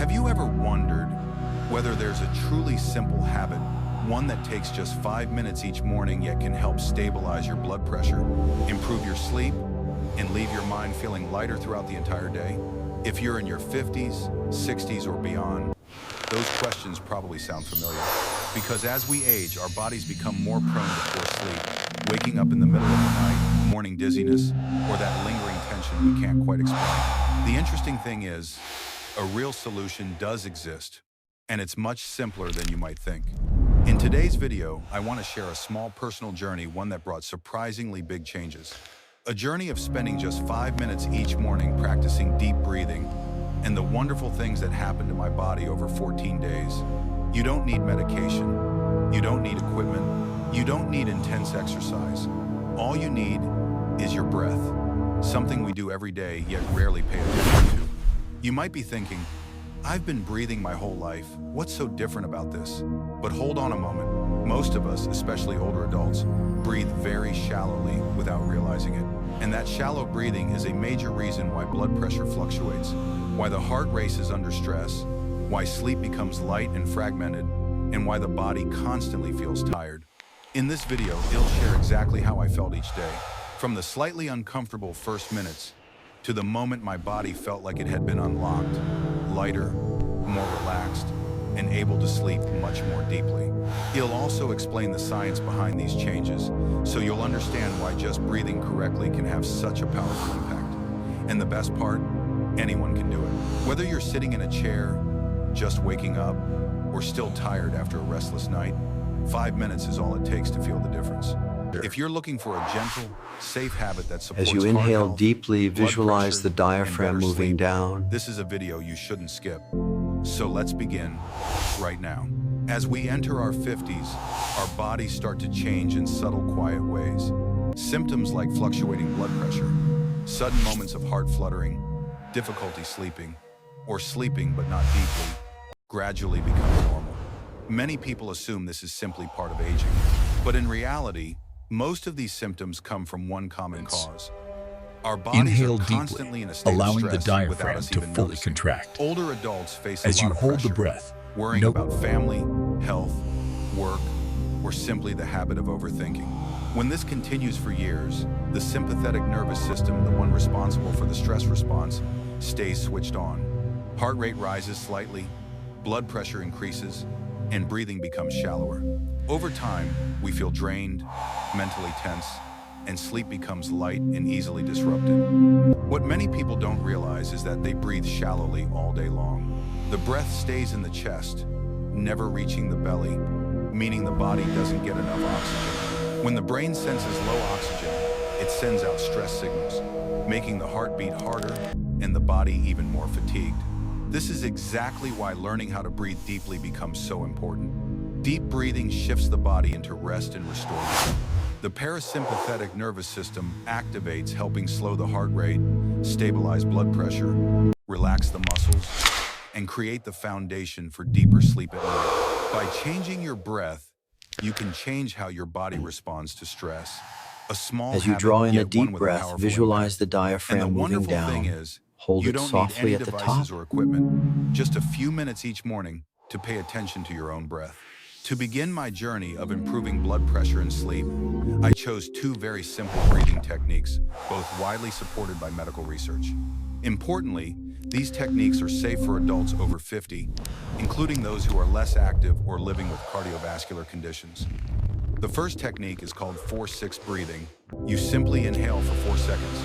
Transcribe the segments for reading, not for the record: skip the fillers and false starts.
Have you ever wondered whether there's a truly simple habit, one that takes just 5 minutes each morning yet can help stabilize your blood pressure, improve your sleep, and leave your mind feeling lighter throughout the entire day? If you're in your 50s, 60s, or beyond, those questions probably sound familiar. Because as we age, our bodies become more prone to poor sleep, waking up in the middle of the night, morning dizziness, or that lingering tension we can't quite explain. The interesting thing is, a real solution does exist, and it's much simpler than you might think. In today's video, I want to share a small personal journey, one that brought surprisingly big changes. A journey of spending just 5 minutes each morning practicing deep breathing, and the wonderful things that happened to my body over 14 days. You don't need medication. You don't need equipment. You don't need intense exercise. All you need is your breath, something we do every day yet rarely pay attention to. You might be thinking, I've been breathing my whole life. What's so different about this? But hold on a moment. Most of us, especially older adults, breathe very shallowly without realizing it. And that shallow breathing is a major reason why blood pressure fluctuates, why the heart races under stress, why sleep becomes light and fragmented, and why the body constantly feels tired. In this video, I'll share exactly how I felt each day, from the slightly uncomfortable first minutes to the moment my body felt like it had been unlocked, lighter, more relaxed, and able to sleep much more deeply. He'll also explain the science behind these changes, so you'll understand why just breathing correctly can have such a powerful impact. And the best part, anyone can do it. Whether you're sitting in a chair, just waking up, or still tired after a restless night, 5 minutes is all it takes to feel the difference. If you're looking for a gentle, safe habit that supports As you heart inhale health, deeply, blood visualize pressure, the diaphragm and better moving sleep, down. this is a video you shouldn't skip. So let's begin right now. As we enter our 50s, our bodies start to change in subtle, quiet ways. Symptoms like fluctuating blood pressure, sudden moments of heart fluttering, difficulty sleeping, or sleeping but not deeply, gradually become normal. Many people assume this is simply part of aging, but in reality, most of these symptoms come from one common cause. Our bodies Inhale are constantly deeply, in a state allowing of the stress without diaphragm us to even fully noticing. contract. Older adults face As a you lot of hold pressure, the breath, worrying note about family, health, work, or simply the habit of overthinking. When this continues for years, the sympathetic nervous system, the one responsible for the stress response, stays switched on. Heart rate rises slightly, blood pressure increases, and breathing becomes shallower. Over time, we feel drained, mentally tense, and sleep becomes light and easily disrupted. What many people don't realize is that they breathe shallowly all day long. The breath stays in the chest, never reaching the belly, meaning the body doesn't get enough oxygen. When the brain senses low oxygen, it sends out stress signals, making the heart beat harder and the body even more fatigued. This is exactly why learning how to breathe deeply becomes so important. Deep breathing shifts the body into rest and restores. The parasympathetic nervous system activates, helping slow the heart rate, stabilize blood pressure, relax the muscles, and create the foundation for deeper sleep at night. By changing your breath, you can change how your body responds to stress. A small As you habit, draw in a yet one deep with breath, powerful visualize impact. the And diaphragm the moving wonderful thing down. is, Hold you it don't need softly any at the devices top. or equipment, just a few minutes each morning to pay attention to your own breath. To begin my journey of improving blood pressure and sleep, I chose two very simple breathing techniques, both widely supported by medical research. Importantly, these techniques are safe for adults over 50, including those who are less active or living with cardiovascular conditions. The first technique is called 4-6 breathing. You simply inhale for 4 seconds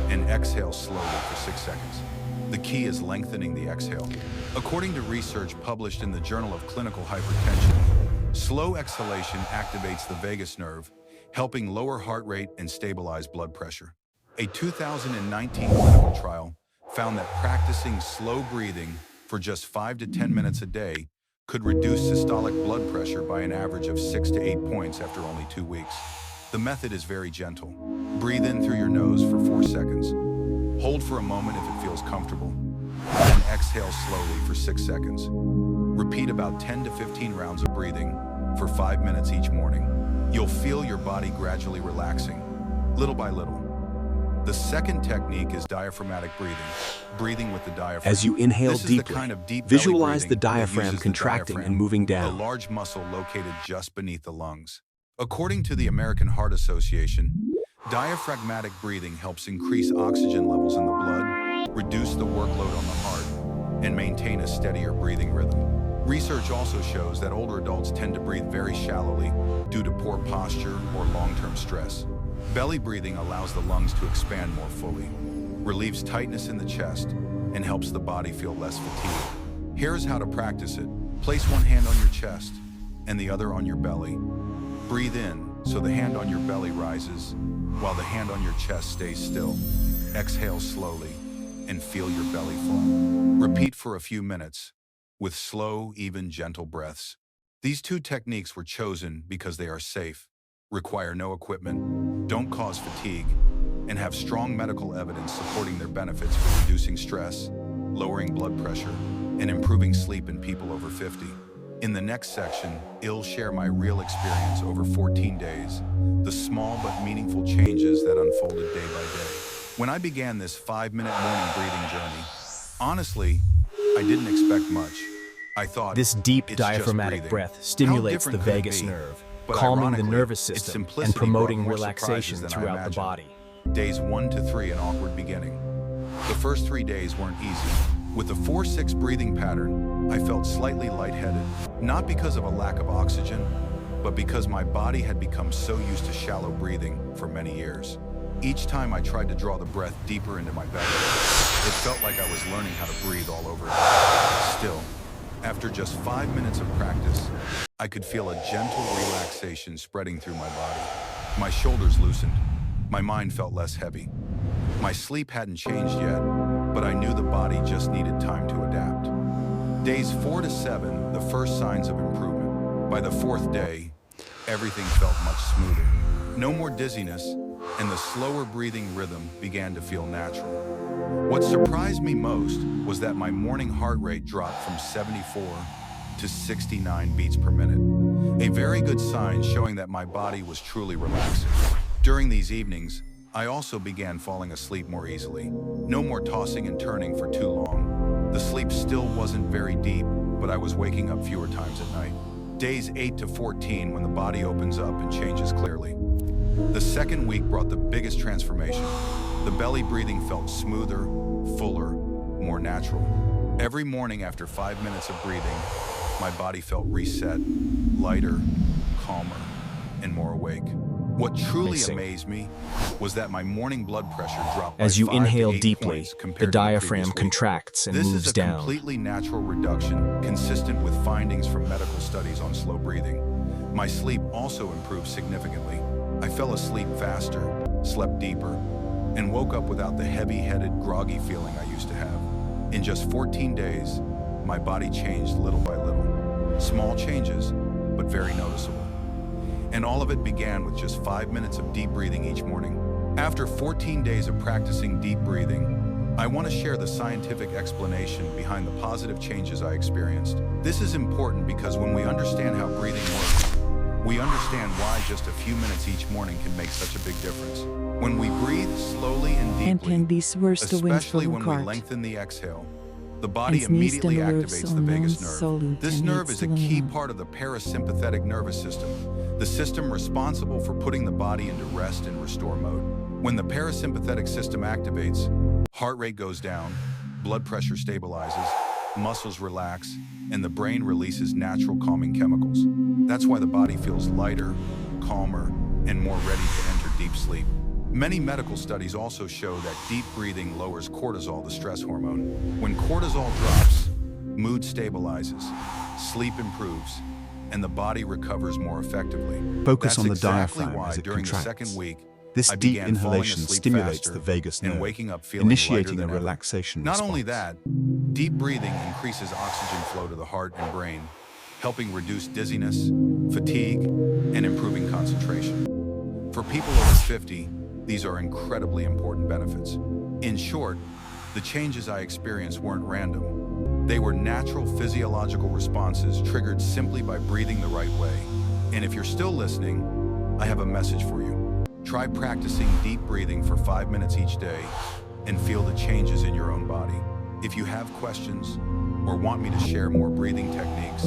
and exhale slowly for 6 seconds. The key is lengthening the exhale. According to research published in the Journal of Clinical Hypertension, slow exhalation activates the vagus nerve, helping lower heart rate and stabilize blood pressure. A 2019 clinical trial found that practicing slow breathing for just 5 to 10 minutes a day could reduce systolic blood pressure by an average of 6 to 8 points after only 2 weeks. The method is very gentle. Breathe in through your nose for 4 seconds. Hold for a moment if it feels comfortable. Then exhale slowly for 6 seconds. Repeat about 10 to 15 rounds of breathing for 5 minutes each morning. You'll feel your body gradually relaxing, little by little. The second technique is diaphragmatic breathing, breathing with the diaphragm. As you inhale This is deeply, the kind of deep belly visualize the breathing that diaphragm uses the contracting diaphragm, and moving a down. large muscle located just beneath the lungs. According to the American Heart Association, diaphragmatic breathing helps increase oxygen levels in the blood, reduce the workload on the heart, and maintain a steadier breathing rhythm. Research also shows that older adults tend to breathe very shallowly due to poor posture or long-term stress. Belly breathing allows the lungs to expand more fully, relieves tightness in the chest, and helps the body feel less fatigued. Here's how to practice it. Place one hand on your chest and the other on your belly. Breathe in so the hand on your belly rises while the hand on your chest stays still. Exhale slowly and feel your belly fall. Repeat for a few minutes with slow, even, gentle breaths. These two techniques were chosen because they are safe, require no equipment, don't cause fatigue, and have strong medical evidence supporting their benefits for reducing stress, lowering blood pressure, and improving sleep in people over 50. In the next section, I'll share my real experience over 14 days, the small but meaningful changes that unfolded day by day. When I began this 5-minute morning breathing journey, honestly, I didn't expect much. I thought, This deep it's just diaphragmatic breathing. breath How stimulates the different could it vagus be? nerve, But calming the ironically, nervous its system simplicity and promoting brought more relaxation surprises than I throughout the imagined. body. Days 1 to 3, an awkward beginning. The first 3 days weren't easy. With the 4-6 breathing pattern, I felt slightly lightheaded, not because of a lack of oxygen, but because my body had become so used to shallow breathing for many years. Each time I tried to draw the breath deeper into my belly, it felt like I was learning how to breathe all over again. Still, after just 5 minutes of practice, I could feel a gentle relaxation spreading through my body. My shoulders loosened. My mind felt less heavy. My sleep hadn't changed yet, but I knew the body just needed time to adapt. Days 4 to 7, the first signs of improvement. By the 4th day, everything felt much smoother. No more dizziness, and the slower breathing rhythm began to feel natural. What surprised me most was that my morning heart rate dropped from 74 to 69 beats per minute. A very good sign showing that my body was truly relaxing. During these evenings, I also began falling asleep more easily. No more tossing and turning for too long. The sleep still wasn't very deep, but I was waking up fewer times at night. Days 8 to 14, when the body opens up and changes clearly. The second week brought the biggest transformation. The belly breathing felt smoother, fuller, more natural. Every morning after 5 minutes of breathing, my body felt reset, lighter, calmer, and more awake. What truly amazed me was that my morning blood pressure dropped by As you 5 to inhale 8 deeply, points the compared to diaphragm previous week. contracts and This moves is a down. completely natural reduction, consistent with findings from medical studies on slow breathing. My sleep also improved significantly. I fell asleep faster, slept deeper, and woke up without the heavy-headed, groggy feeling I used to have. In just 14 days, my body changed little by little. Small changes, but very noticeable. And all of it began with just 5 minutes of deep breathing each morning. After 14 days of practicing deep breathing, I want to share the scientific explanation behind the positive changes I experienced. This is important because when we understand how breathing works, we understand why just a few minutes each morning can make such a big difference. When we breathe slowly and deeply, especially when we lengthen the exhale, the body immediately activates the vagus nerve. This nerve is a key part of the parasympathetic nervous system, the system responsible for putting the body into rest and restore mode. When the parasympathetic system activates, heart rate goes down, blood pressure stabilizes, muscles relax, and the brain releases natural calming chemicals. That's why the body feels lighter, calmer, and more ready to enter deep sleep. Many medical studies also show that deep breathing lowers cortisol, the stress hormone. When cortisol drops, mood stabilizes, sleep improves, and the body recovers more effectively. Focus on the exactly diaphragm why as it during the contracts. second week, This I deep began falling inhalation asleep stimulates faster the vagus and nerve, waking up feeling initiating lighter a than ever. relaxation Not response. only that, deep breathing increases oxygen flow to the heart and brain, helping reduce dizziness, fatigue, and improving concentration. For people over 50, these are incredibly important benefits. In short, the changes I experienced weren't random. They were natural physiological responses triggered simply by breathing the right way. And if you're still listening, I have a message for you. Try practicing deep breathing for 5 minutes each day and feel the changes in your own body. If you have questions or want me to share more breathing techniques,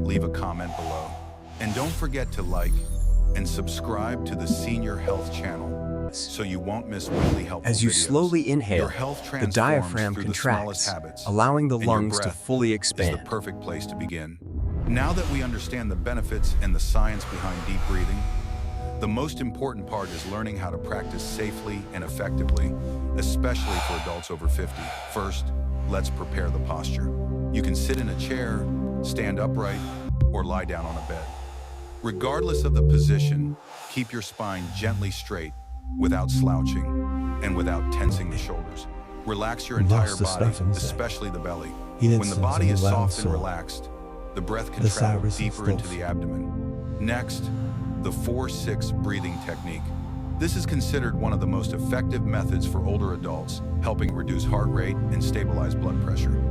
leave a comment below. And don't forget to like and subscribe to the Senior Health channel so you won't miss weekly helpful As you videos. slowly inhale, Your health the transforms diaphragm through the smallest contracts, habits, allowing the and your lungs to breath fully is expand. the perfect place to begin. Now that we understand the benefits and the science behind deep breathing, the most important part is learning how to practice safely and effectively, especially for adults over 50. First, let's prepare the posture. You can sit in a chair, stand upright, or lie down on a bed. Regardless of the position, keep your spine gently straight without slouching and without tensing the shoulders. Relax your entire body, especially the belly. When the body is soft and relaxed, the breath can travel deeper into the abdomen. Next, the 4-6 breathing technique. This is considered one of the most effective methods for older adults, helping reduce heart rate and stabilize blood pressure.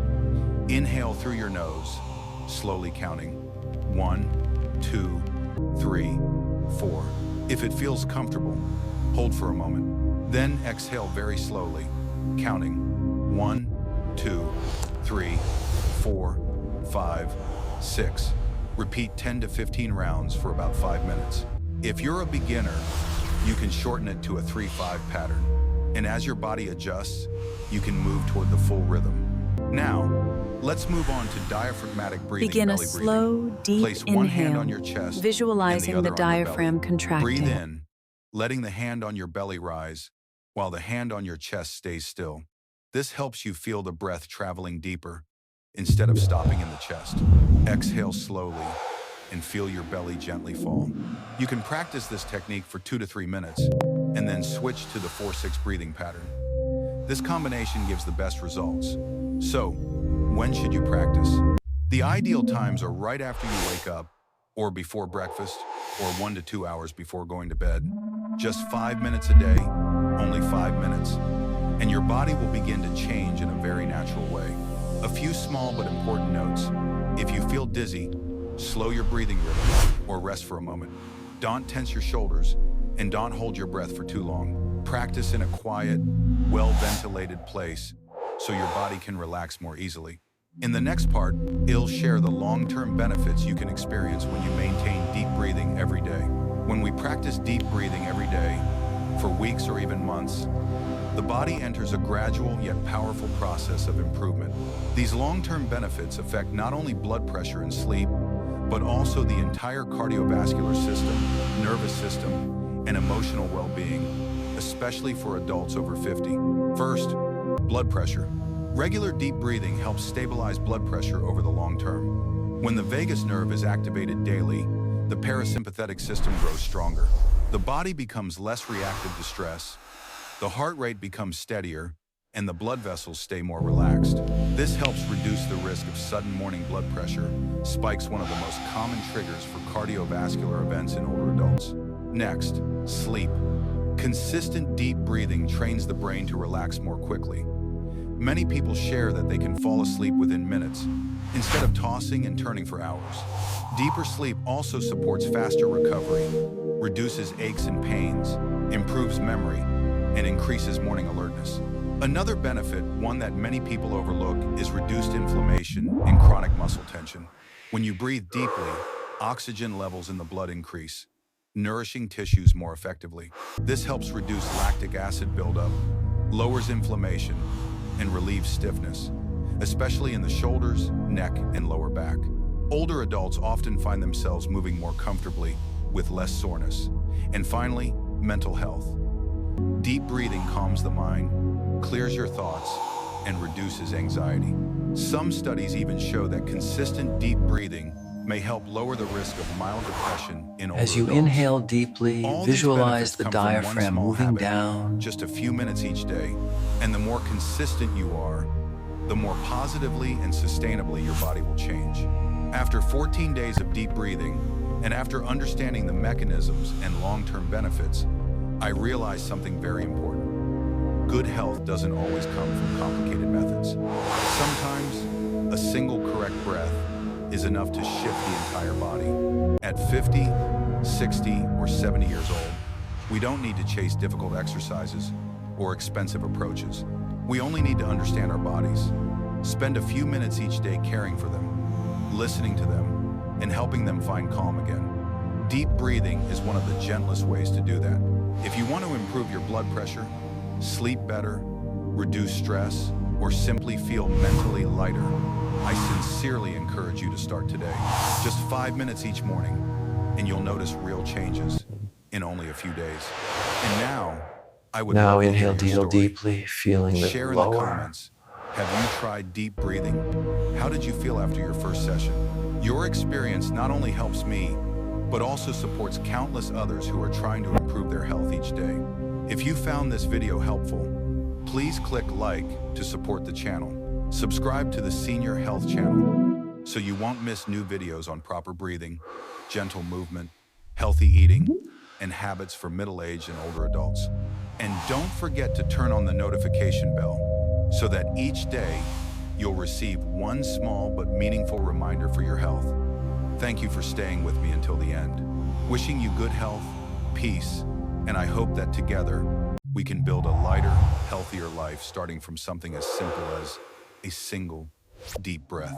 Inhale through your nose, slowly counting 1, 2, 3, 4. If it feels comfortable, hold for a moment. Then exhale very slowly, counting 1, 2, 3, 4, 5, 6. Repeat 10 to 15 rounds for about 5 minutes. If you're a beginner, you can shorten it to a 3-5 pattern. And as your body adjusts, you can move toward the full rhythm. Now, let's move on to diaphragmatic breathing. Begin a belly slow, breathing. deep Place inhale, one hand on your chest, visualizing and the other on your diaphragm belly. contracting. Breathe in, letting the hand on your belly rise, while the hand on your chest stays still. This helps you feel the breath traveling deeper, instead of stopping in the chest. Exhale slowly and feel your belly gently fall. You can practice this technique for 2 to 3 minutes and then switch to the 4-6 breathing pattern. This combination gives the best results. So, when should you practice? The ideal times are right after you wake up, or before breakfast, or 1 to 2 hours before going to bed. Just 5 minutes a day, only 5 minutes, and your body will begin to change in a very natural way. A few small but important notes. If you feel dizzy, slow your breathing rhythm or rest for a moment. Don't tense your shoulders and don't hold your breath for too long. Practice in a quiet, well-ventilated place so your body can relax more easily. In the next part, I'll share the long-term benefits you can experience when you maintain deep breathing every day. When we practice deep breathing every day, for weeks or even months, the body enters a gradual yet powerful process of improvement. These long-term benefits affect not only blood pressure and sleep, but also the entire cardiovascular system, nervous system, and emotional well-being, especially for adults over 50. First, blood pressure. Regular deep breathing helps stabilize blood pressure over the long term. When the vagus nerve is activated daily, the parasympathetic system grows stronger. The body becomes less reactive to stress, the heart rate becomes steadier, and the blood vessels stay more relaxed. This helps reduce the risk of sudden morning blood pressure, spikes, one of the most common triggers for cardiovascular events in older adults. Next, sleep. Consistent deep breathing trains the brain to relax more quickly. Many people share that they can fall asleep within minutes, instead of tossing and turning for hours. Deeper sleep also supports faster recovery, reduces aches and pains, improves memory, and increases morning alertness. Another benefit, one that many people overlook, is reduced inflammation and chronic muscle tension. When you breathe deeply, oxygen levels in the blood increase, nourishing tissues more effectively. This helps reduce lactic acid buildup, lowers inflammation, and relieves stiffness, especially in the shoulders, neck, and lower back. Older adults often find themselves moving more comfortably with less soreness. And finally, mental health. Deep breathing calms the mind, clears your thoughts, and reduces anxiety. Some studies even show that consistent deep breathing may help lower the risk of mild depression in older As you adults. inhale deeply, All these visualize benefits the come from one diaphragm small moving habit, down. just a few minutes each day. And the more consistent you are, the more positively and sustainably your body will change. After 14 days of deep breathing, and after understanding the mechanisms and long-term benefits, I realized something very important. Good health doesn't always come from complicated methods. Sometimes, a single correct breath is enough to shift the entire body. At 50, 60, or 70 years old, We don't need to chase difficult exercises or expensive approaches. We only need to understand our bodies. Spend a few minutes each day caring for them, listening to them, and helping them find calm again. Deep breathing is one of the gentlest ways to do that. If you want to improve your blood pressure, sleep better, reduce stress, or simply feel mentally lighter, I sincerely encourage you to start today. Just 5 minutes each morning, and you'll notice real changes in only a few days. And now, I would Now love to hear inhale your story. deeply, feeling the Share in the lower. comments. Have you tried deep breathing? How did you feel after your first session? Your experience not only helps me, but also supports countless others who are trying to improve their health each day. If you found this video helpful, please click like to support the channel. Subscribe to the Senior Health channel so you won't miss new videos on proper breathing, gentle movement, healthy eating, and habits for middle-aged and older adults. And don't forget to turn on the notification bell so that each day you'll receive one small but meaningful reminder for your health. Thank you for staying with me until the end. Wishing you good health, peace, and I hope that together we can build a lighter, healthier life starting from something as simple as a single deep breath.